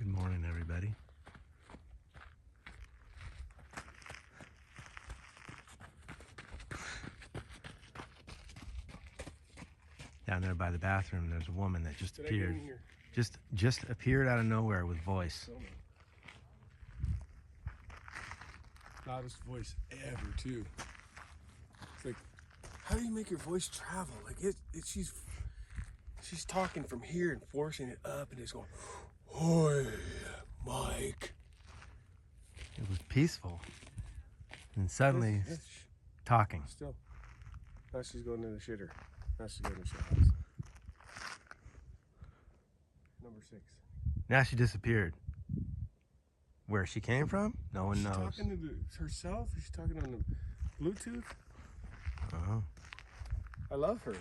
Good morning, everybody. Down there by the bathroom, there's a woman that just appeared. Just appeared out of nowhere with voice. Loudest voice ever, too. It's like, how do you make your voice travel? Like she's talking from here and forcing it up, and it's going, "Oi, Mike." It was peaceful, and suddenly talking. Still, now she's going to the shitter. Now she's going to the shit house. Number 6. Now she disappeared. Where she came from, no one knows. She's talking to herself. She's talking on the Bluetooth. Oh. I love her.